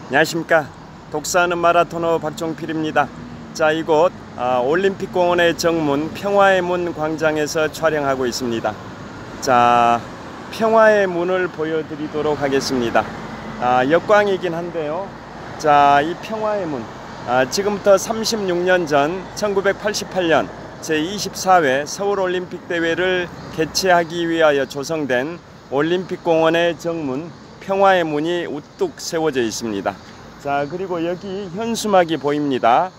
안녕하십니까. 독서하는 마라토너 박종필입니다. 자, 이곳 올림픽공원의 정문 평화의 문 광장에서 촬영하고 있습니다. 자, 평화의 문을 보여드리도록 하겠습니다. 역광이긴 한데요. 자, 이 평화의 문, 지금부터 36년 전 1988년 제24회 서울올림픽 대회를 개최하기 위하여 조성된 올림픽공원의 정문 평화의 문이 우뚝 세워져 있습니다. 자, 그리고 여기 현수막이 보입니다.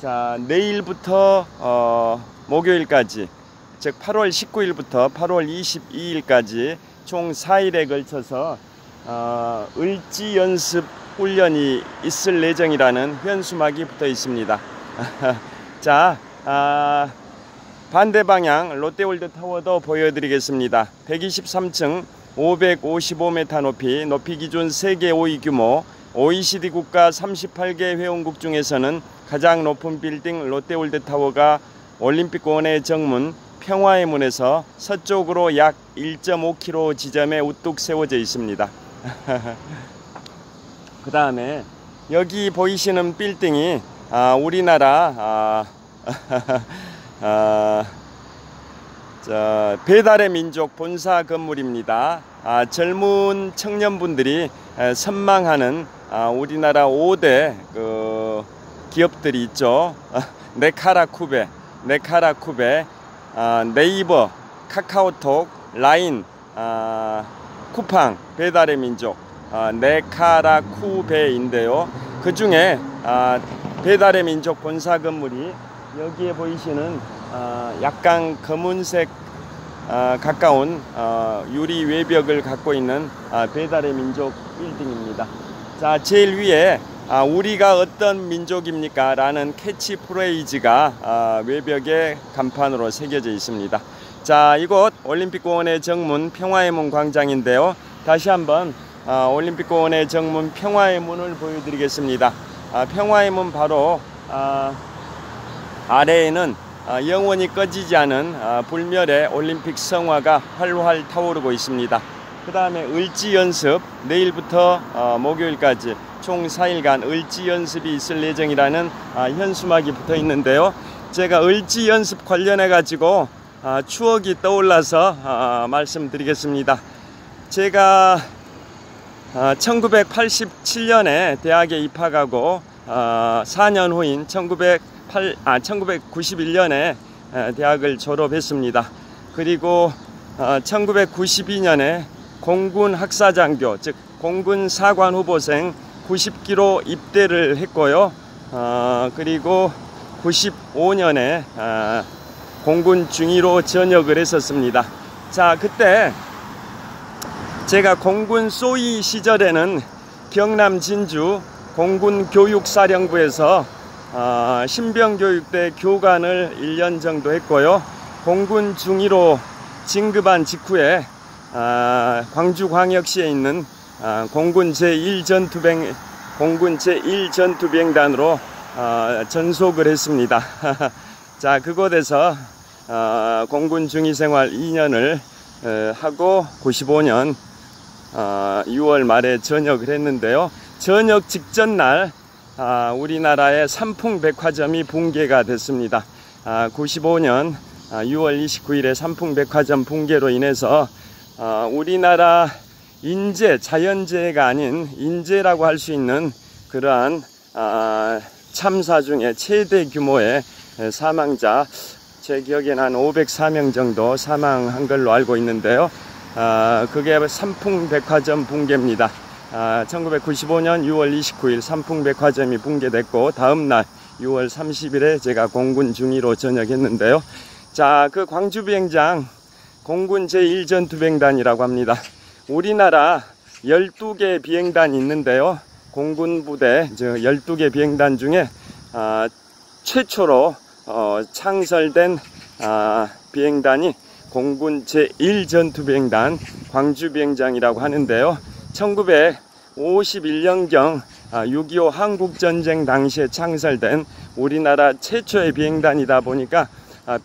자, 내일부터 목요일까지, 즉 8월 19일부터 8월 22일까지 총 4일에 걸쳐서 을지 연습 훈련이 있을 예정이라는 현수막이 붙어 있습니다. 자, 반대 방향 롯데월드타워도 보여드리겠습니다. 123층 555m 높이 기준 세계 5위 규모 OECD 국가 38개 회원국 중에서는 가장 높은 빌딩 롯데월드타워가 올림픽공원의 정문 평화의 문에서 서쪽으로 약 1.5km 지점에 우뚝 세워져 있습니다. 그 다음에 여기 보이시는 빌딩이 우리나라 배달의 민족 본사 건물입니다. 젊은 청년분들이 선망하는 우리나라 5대 기업들이 있죠. 네카라쿠베, 네이버, 카카오톡, 라인, 쿠팡, 배달의 민족, 네카라쿠베인데요. 그 중에 배달의 민족 본사 건물이 여기에 보이시는 약간 검은색 가까운 유리 외벽을 갖고 있는 배달의 민족 빌딩입니다. 자, 제일 위에 우리가 어떤 민족입니까? 라는 캐치프레이즈가 외벽에 간판으로 새겨져 있습니다. 자, 이곳 올림픽공원의 정문 평화의 문 광장인데요. 다시 한번 올림픽공원의 정문 평화의 문을 보여드리겠습니다. 평화의 문 바로 아래에는 영원히 꺼지지 않은 불멸의 올림픽 성화가 활활 타오르고 있습니다. 그 다음에 을지 연습, 내일부터 목요일까지 총 4일간 을지 연습이 있을 예정이라는 현수막이 붙어 있는데요. 제가 을지 연습 관련해 가지고 추억이 떠올라서 말씀드리겠습니다. 제가 1987년에 대학에 입학하고 4년 후인 1991년에 대학을 졸업했습니다. 그리고 1992년에 공군 학사장교, 즉 공군 사관 후보생 90기로 입대를 했고요. 그리고 95년에 공군 중위로 전역을 했었습니다. 자, 그때 제가 공군 소위 시절에는 경남 진주 공군 교육사령부에서 신병교육대 교관을 1년 정도 했고요. 공군 중위로 진급한 직후에 광주광역시에 있는 공군 제1전투비행단으로 전속을 했습니다. 자, 그곳에서 공군 중위생활 2년을 하고 95년 6월 말에 전역을 했는데요. 전역 직전 날 우리나라의 삼풍백화점이 붕괴가 됐습니다. 95년 6월 29일에 삼풍백화점 붕괴로 인해서 우리나라 인재, 자연재해가 아닌 인재라고 할 수 있는 그러한 참사 중에 최대 규모의 사망자, 제 기억에는 한 504명 정도 사망한 걸로 알고 있는데요. 그게 삼풍백화점 붕괴입니다. 1995년 6월 29일 삼풍백화점이 붕괴됐고 다음날 6월 30일에 제가 공군 중위로 전역했는데요. 자, 그 광주비행장 공군 제1전투비행단이라고 합니다. 우리나라 12개 비행단이 있는데요. 공군 부대 12개 비행단 중에 최초로 창설된 비행단이 공군 제1전투비행단 광주비행장이라고 하는데요. 1951년경 6.25 한국전쟁 당시에 창설된 우리나라 최초의 비행단이다 보니까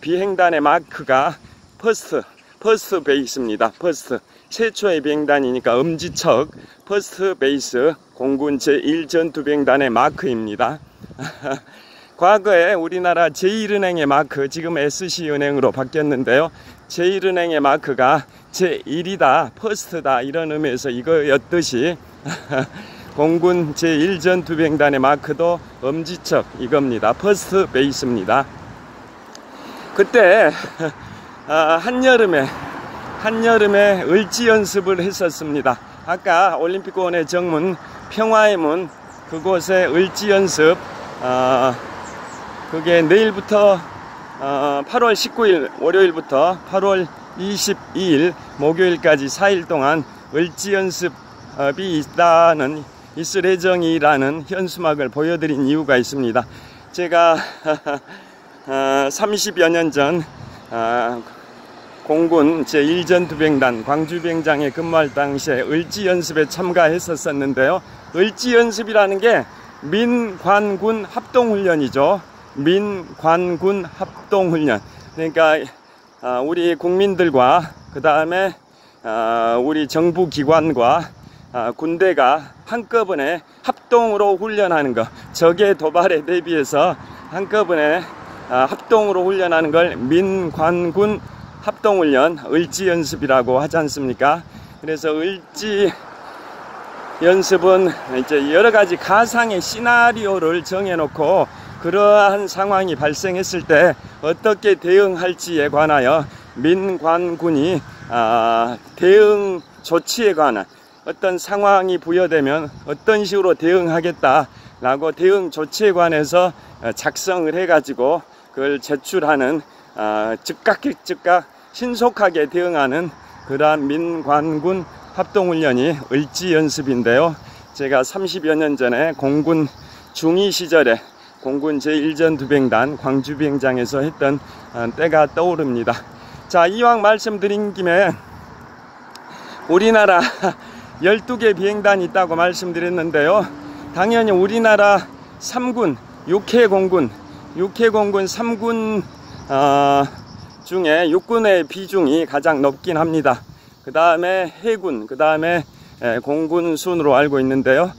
비행단의 마크가 퍼스트, 퍼스트 베이스입니다. 퍼스트 최초의 비행단이니까 엄지척 퍼스트 베이스 공군 제1전투비행단의 마크입니다. 과거에 우리나라 제1은행의 마크, 지금 SC은행으로 바뀌었는데요. 제1은행의 마크가 제1이다, 퍼스트다 이런 의미에서 이거였듯이 공군 제1전투비행단의 마크도 엄지척 이겁니다. 퍼스트 베이스입니다. 그때 한여름에 을지 연습을 했었습니다. 아까 올림픽공원의 정문 평화의 문 그곳에 을지 연습 그게 내일부터 8월 19일 월요일부터 8월 22일 목요일까지 4일 동안 을지 연습이 있을 예정이라는 현수막을 보여드린 이유가 있습니다. 제가 30여 년 전 공군 제1전투비행단 광주비행장에 근무할 당시에 을지 연습에 참가했었는데요. 을지 연습이라는 게 민관군 합동훈련이죠. 민관군 합동훈련. 그러니까 우리 국민들과 그 다음에 우리 정부기관과 군대가 한꺼번에 합동으로 훈련하는 것, 적의 도발에 대비해서 한꺼번에 합동으로 훈련하는 걸 민관군 합동훈련, 을지 연습이라고 하지 않습니까? 그래서 을지 연습은 이제 여러 가지 가상의 시나리오를 정해놓고 그러한 상황이 발생했을 때 어떻게 대응할지에 관하여 민관군이 대응 조치에 관한 어떤 상황이 부여되면 어떤 식으로 대응하겠다라고 대응 조치에 관해서 작성을 해가지고 그걸 제출하는 즉각 신속하게 대응하는 그러한 민관군 합동훈련이 을지 연습인데요. 제가 30여 년 전에 공군 중위 시절에 공군 제1전투비행단 광주비행장에서 했던 때가 떠오릅니다. 자, 이왕 말씀드린 김에 우리나라 12개 비행단이 있다고 말씀드렸는데요. 당연히 우리나라 3군 6회 공군 3군 중에 육군의 비중이 가장 높긴 합니다. 그 다음에 해군, 그 다음에 공군 순으로 알고 있는데요.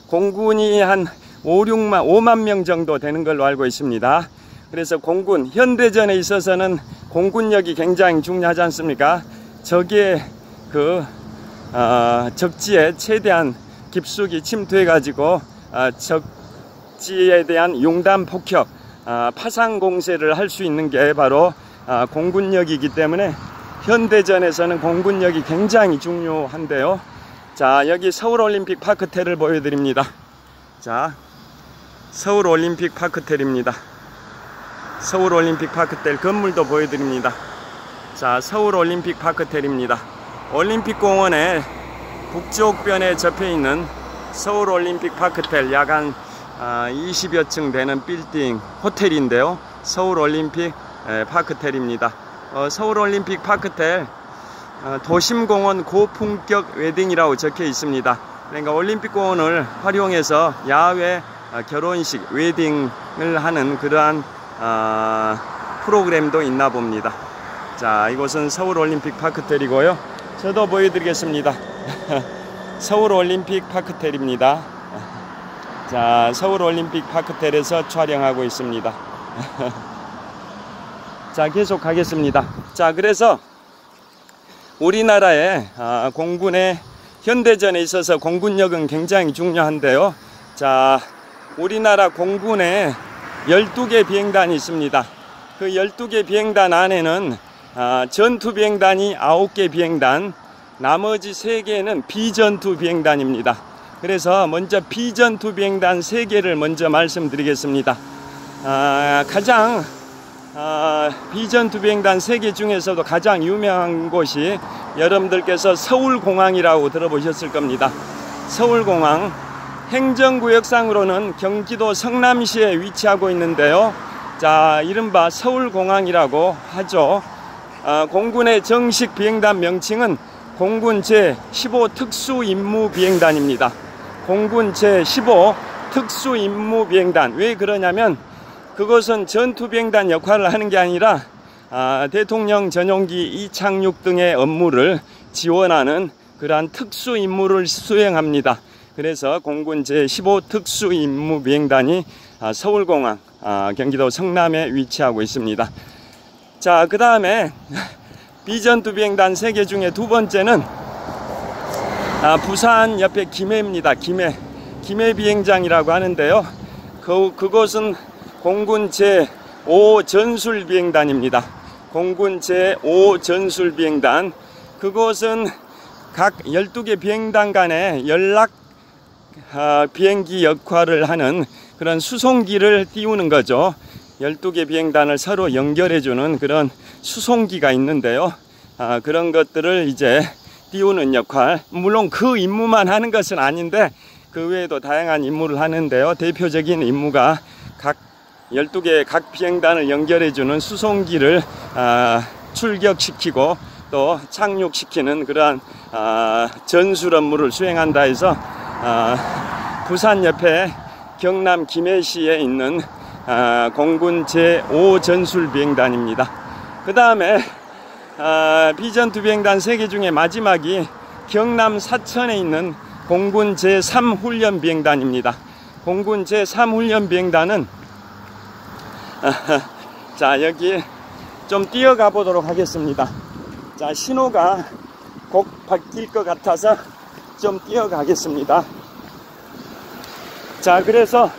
공군이 한 5만 명 정도 되는 걸로 알고 있습니다. 그래서 공군, 현대전에 있어서는 공군력이 굉장히 중요하지 않습니까? 적의 적지에 최대한 깊숙이 침투해 가지고 적지에 대한 융단 폭격, 파상 공세를 할 수 있는 게 바로 공군력이기 때문에 현대전에서는 공군력이 굉장히 중요한데요. 자, 여기 서울올림픽 파크텔을 보여드립니다. 자, 서울올림픽 파크텔입니다. 서울올림픽 파크텔 건물도 보여드립니다. 자, 서울올림픽 파크텔입니다. 올림픽공원의 북쪽변에 접해있는 서울올림픽 파크텔 약 한 20여 층 되는 빌딩 호텔인데요. 서울올림픽 파크텔입니다. 서울올림픽 파크텔 도심공원 고품격 웨딩이라고 적혀 있습니다. 그러니까 올림픽공원을 활용해서 야외 결혼식 웨딩을 하는 그러한 프로그램도 있나 봅니다. 자, 이곳은 서울올림픽 파크텔이고요. 저도 보여드리겠습니다. 서울올림픽 파크텔입니다. 자, 서울올림픽 파크텔에서 촬영하고 있습니다. 자, 계속 가겠습니다. 자, 그래서 우리나라의 공군의 현대전에 있어서 공군력은 굉장히 중요한데요. 자, 우리나라 공군에 12개 비행단이 있습니다. 그 12개 비행단 안에는 전투 비행단이 9개 비행단, 나머지 3개는 비전투 비행단입니다. 그래서 먼저 비전투 비행단 3개를 먼저 말씀드리겠습니다. 가장 비전투 비행단 3개 중에서도 가장 유명한 곳이 여러분들께서 서울공항이라고 들어보셨을 겁니다. 서울공항, 행정구역상으로는 경기도 성남시에 위치하고 있는데요. 자, 이른바 서울공항이라고 하죠. 공군의 정식 비행단 명칭은 공군 제15 특수임무비행단입니다. 공군 제15 특수임무비행단. 왜 그러냐면 그것은 전투비행단 역할을 하는 게 아니라 대통령 전용기 이착륙 등의 업무를 지원하는 그러한 특수 임무를 수행합니다. 그래서 공군 제15 특수임무비행단이 서울공항, 경기도 성남에 위치하고 있습니다. 자, 그 다음에 비전투비행단 3개 중에 두 번째는 부산 옆에 김해입니다. 김해 비행장이라고 하는데요. 그곳은 공군 제5 전술비행단입니다. 공군 제5 전술비행단. 그곳은 각 12개 비행단 간의 연락 비행기 역할을 하는 그런 수송기를 띄우는 거죠. 12개 비행단을 서로 연결해주는 그런 수송기가 있는데요. 그런 것들을 이제 띄우는 역할. 물론 그 임무만 하는 것은 아닌데 그 외에도 다양한 임무를 하는데요. 대표적인 임무가 각 12개 각 비행단을 연결해주는 수송기를 출격시키고 또 착륙시키는 그러한 전술 업무를 수행한다 해서 부산 옆에 경남 김해시에 있는 공군 제5 전술비행단입니다. 그 다음에 비전투비행단 3개 중에 마지막이 경남 사천에 있는 공군 제3 훈련비행단입니다. 공군 제3 훈련비행단은 자, 여기 좀 뛰어가 보도록 하겠습니다. 자, 신호가 곧 바뀔 것 같아서 좀 뛰어가겠습니다. 자, 그래서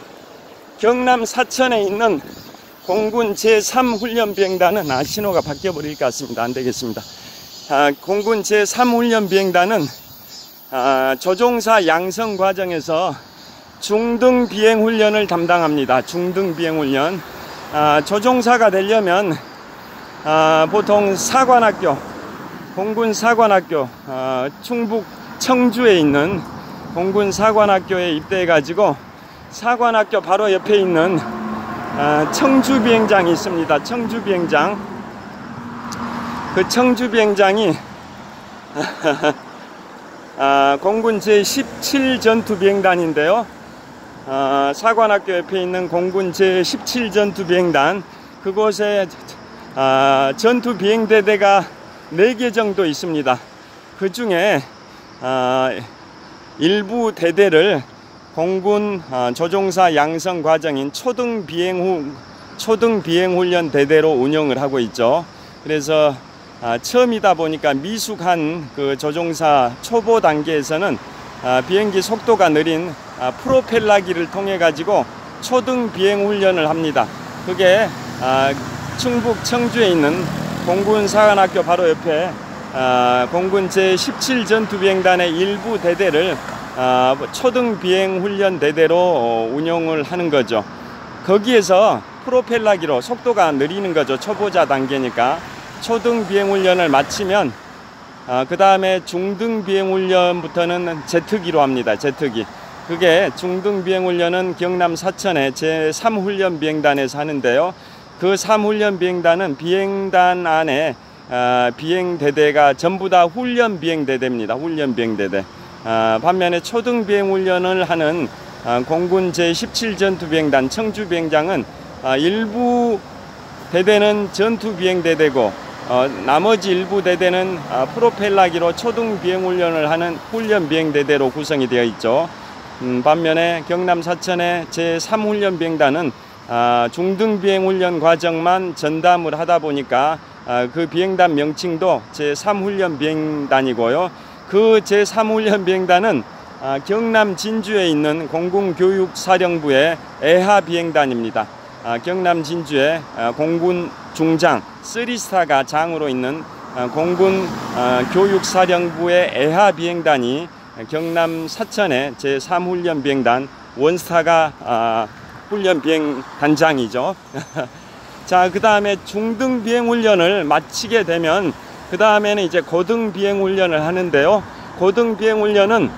경남 사천에 있는 공군 제3 훈련비행단은 신호가 바뀌어 버릴 것 같습니다. 안 되겠습니다. 공군 제3 훈련비행단은 조종사 양성 과정에서 중등 비행 훈련을 담당합니다. 중등 비행 훈련. 조종사가 되려면 보통 사관학교, 공군 사관학교, 충북 청주에 있는 공군 사관학교에 입대해 가지고 사관학교 바로 옆에 있는 청주비행장이 있습니다. 청주비행장. 그 청주비행장이 공군 제17 전투비행단인데요. 사관학교 옆에 있는 공군 제17 전투비행단, 그곳에 전투비행대대가 4개 정도 있습니다. 그 중에 일부 대대를 공군 조종사 양성 과정인 초등 비행훈련 대대로 운영을 하고 있죠. 그래서 처음이다 보니까 미숙한 그 조종사 초보 단계에서는 비행기 속도가 느린 프로펠러기를 통해 가지고 초등 비행 훈련을 합니다. 그게 충북 청주에 있는 공군 사관학교 바로 옆에 공군 제17 전투비행단의 일부 대대를 초등 비행 훈련 대대로 운영을 하는 거죠. 거기에서 프로펠러기로 속도가 느리는 거죠. 초보자 단계니까. 초등 비행 훈련을 마치면 그 다음에 중등 비행 훈련부터는 제트기로 합니다. 제트기. 그게 중등 비행 훈련은 경남 사천의 제3 훈련 비행단에서 하는데요. 그 3훈련 비행단은 비행단 안에 비행 대대가 전부 다 훈련 비행 대대입니다. 훈련 비행 대대. 반면에 초등 비행 훈련을 하는 공군 제17 전투비행단 청주 비행장은 일부 대대는 전투 비행 대대고 나머지 일부 대대는 프로펠러기로 초등 비행 훈련을 하는 훈련 비행 대대로 구성이 되어 있죠. 반면에 경남 사천의 제3 훈련 비행단은 중등 비행 훈련 과정만 전담을 하다 보니까 그 비행단 명칭도 제3 훈련 비행단이고요. 그 제3 훈련 비행단은 경남 진주에 있는 공군교육사령부의 애하 비행단입니다. 경남 진주에 공군 중장 3스타가 장으로 있는 공군 교육사령부의 애하 비행단이 경남 사천의 제3 훈련 비행단 원스타가 훈련 비행 단장이죠. 자, 그 다음에 중등 비행 훈련을 마치게 되면 그 다음에는 이제 고등 비행 훈련을 하는데요. 고등 비행 훈련은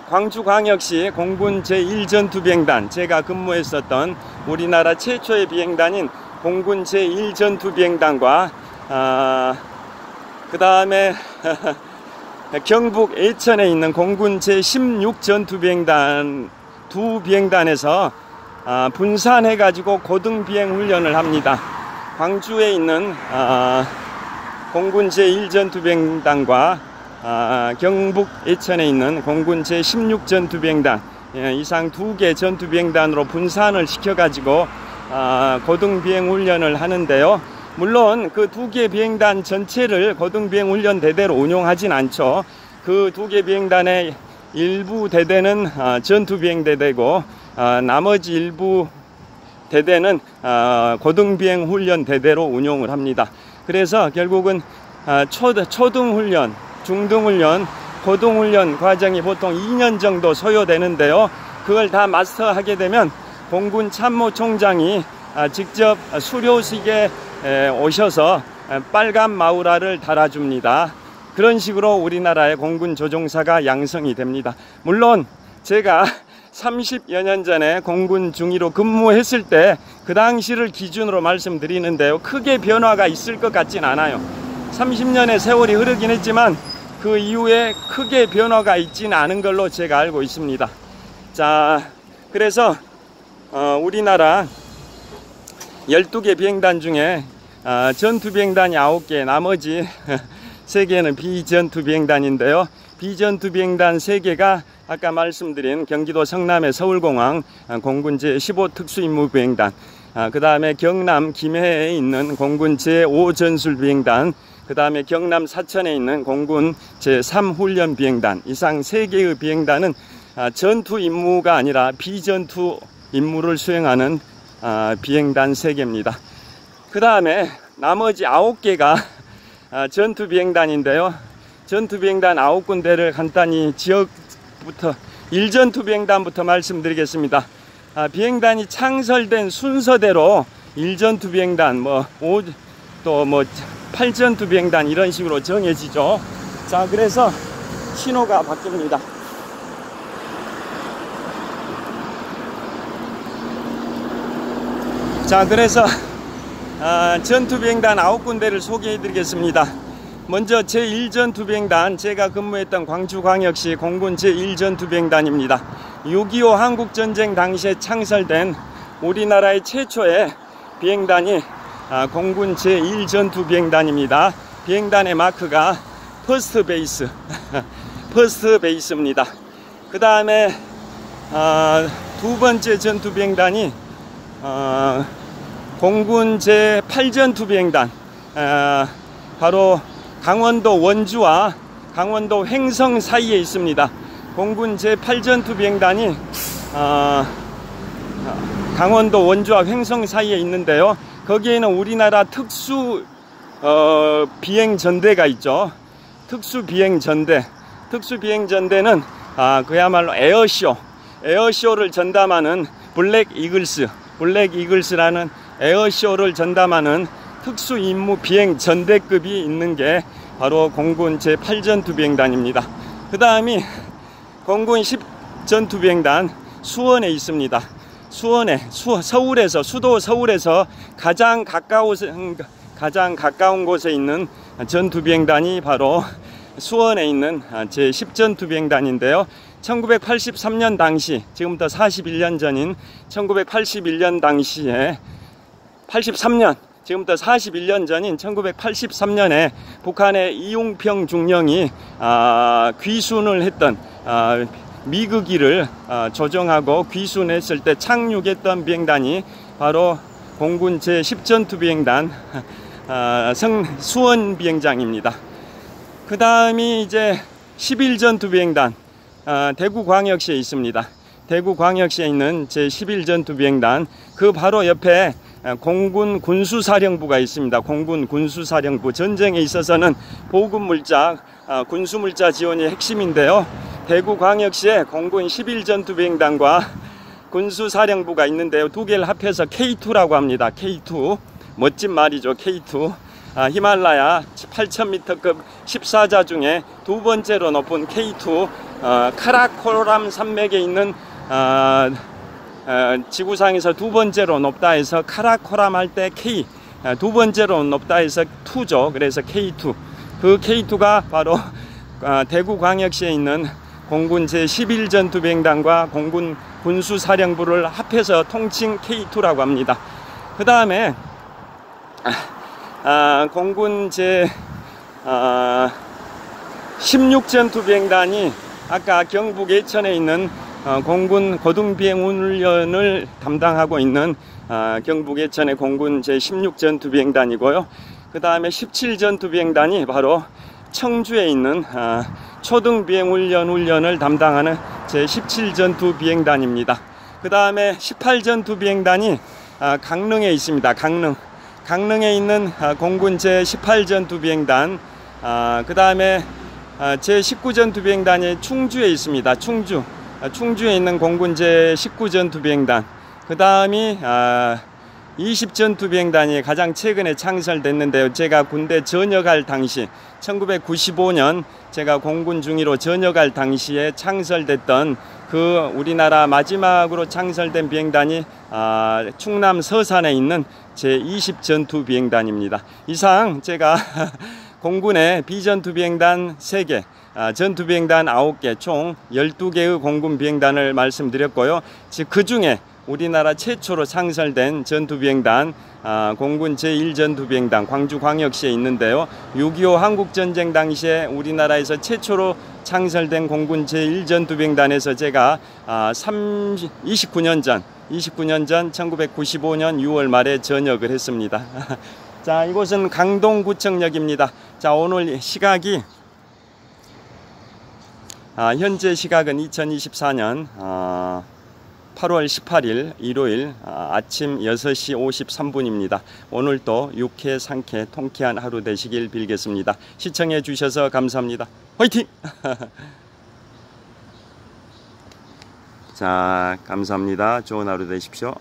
광주광역시 공군 제1전투비행단, 제가 근무했었던 우리나라 최초의 비행단인 공군 제1전투비행단과 그 다음에 경북 애천에 있는 공군 제16전투비행단 두 비행단에서 분산해 가지고 고등 비행 훈련을 합니다. 광주에 있는 공군 제1전투비행단과 경북 예천에 있는 공군 제16전투비행단 이상 2개 전투비행단으로 분산을 시켜가지고 고등비행훈련을 하는데요. 물론 그 2개 비행단 전체를 고등비행훈련 대대로 운용하진 않죠. 그 2개 비행단의 일부 대대는 전투비행대대고 나머지 일부 대대는 고등비행훈련 대대로 운용을 합니다. 그래서 결국은 초등훈련, 중등훈련, 고등훈련 과정이 보통 2년 정도 소요되는데요. 그걸 다 마스터하게 되면 공군 참모총장이 직접 수료식에 오셔서 빨간 마우라를 달아줍니다. 그런 식으로 우리나라의 공군 조종사가 양성이 됩니다. 물론 제가 30여 년 전에 공군 중위로 근무했을 때 그 당시를 기준으로 말씀드리는데요. 크게 변화가 있을 것 같진 않아요. 30년의 세월이 흐르긴 했지만 그 이후에 크게 변화가 있지는 않은 걸로 제가 알고 있습니다. 자, 그래서 우리나라 12개 비행단 중에 전투비행단이 9개, 나머지 3개는 비전투비행단인데요. 비전투비행단 3개가 아까 말씀드린 경기도 성남의 서울공항 공군 제15 특수임무비행단, 그 다음에 경남 김해에 있는 공군 제5전술비행단, 그 다음에 경남 사천에 있는 공군 제3훈련비행단, 이상 3개의 비행단은 전투 임무가 아니라 비전투 임무를 수행하는 비행단 3개입니다. 그 다음에 나머지 9개가 전투비행단인데요. 전투비행단 9군데를 간단히 지역부터 1전투비행단부터 말씀드리겠습니다. 비행단이 창설된 순서대로 1전투비행단, 또 8전투비행단 이런 식으로 정해지죠. 자, 그래서 신호가 바뀝니다. 자, 그래서 전투비행단 9군데를 소개해 드리겠습니다. 먼저 제1전투비행단, 제가 근무했던 광주광역시 공군 제1전투비행단입니다. 6.25 한국전쟁 당시에 창설된 우리나라의 최초의 비행단이 공군 제1전투비행단입니다. 비행단의 마크가 퍼스트 베이스, 퍼스트 베이스입니다. 그 다음에 두 번째 전투비행단이 공군 제8전투비행단, 바로 강원도 원주와 강원도 횡성 사이에 있습니다. 공군 제8전투비행단이 강원도 원주와 횡성 사이에 있는데요. 거기에는 우리나라 특수 비행전대가 있죠. 특수비행전대. 특수비행전대는 그야말로 에어쇼를 전담하는 블랙 이글스라는 에어쇼를 전담하는 특수임무 비행전대급이 있는 게 바로 공군 제8전투비행단입니다. 그 다음이 공군 10전투비행단 수원에 있습니다. 수도 서울에서 가장 가까운 곳에 있는 전투비행단이 바로 수원에 있는 제10전투비행단인데요. 1983년 당시, 지금부터 41년 전인 1981년 당시에 지금부터 41년 전인 1983년에 북한의 이용평 중령이 귀순을 했던 미그기를 조정하고 귀순했을 때 착륙했던 비행단이 바로 공군 제10전투비행단 수원 비행장입니다. 그 다음이 이제 11전투비행단, 대구광역시에 있습니다. 대구광역시에 있는 제11전투비행단, 그 바로 옆에 공군 군수사령부가 있습니다. 공군 군수사령부. 전쟁에 있어서는 보급물자, 군수물자 지원이 핵심인데요. 대구광역시에 공군 11전투비행단과 군수사령부가 있는데요. 두 개를 합해서 K2라고 합니다. K2. 멋진 말이죠. K2. 히말라야 8,000m급 14자 중에 두 번째로 높은 K2, 카라코람 산맥에 있는 지구상에서 두 번째로 높다 해서 카라코람 할 때 K, 두 번째로 높다 해서 2죠. 그래서 K2. 그 K2가 바로 대구광역시에 있는 공군 제11전투비행단과 공군 군수사령부를 합해서 통칭 K2라고 합니다. 그 다음에 공군 제 16전투비행단이 아까 경북 예천에 있는 공군 고등비행훈련을 담당하고 있는 경북 예천의 공군 제 16전투비행단이고요. 그 다음에 17전투비행단이 바로 청주에 있는 초등비행훈련을 담당하는 제 17전투비행단입니다. 그 다음에 18전투비행단이 강릉에 있습니다. 강릉에 있는 공군 제 18전투비행단, 그 다음에 제 19전투비행단이 충주에 있습니다. 충주에 있는 공군 제 19전투비행단, 그 다음이 20전투비행단이 가장 최근에 창설됐는데요. 제가 군대 전역할 당시 1995년 제가 공군 중위로 전역할 당시에 창설됐던 그 우리나라 마지막으로 창설된 비행단이 충남 서산에 있는 제20전투비행단입니다. 이상 제가 공군의 비전투비행단 3개, 전투비행단 9개, 총 12개의 공군 비행단을 말씀드렸고요. 그 중에 우리나라 최초로 창설된 전투비행단 공군 제1전투비행단 광주광역시에 있는데요. 6.25 한국전쟁 당시에 우리나라에서 최초로 창설된 공군 제1전투비행단에서 제가 29년 전 1995년 6월 말에 전역을 했습니다. 자, 이곳은 강동구청역입니다. 자, 오늘 시각이 현재 시각은 2024년 8월 18일 일요일 아침 6시 53분입니다. 오늘도 유쾌 상쾌 통쾌한 하루 되시길 빌겠습니다. 시청해 주셔서 감사합니다. 화이팅! 자, 감사합니다. 좋은 하루 되십시오.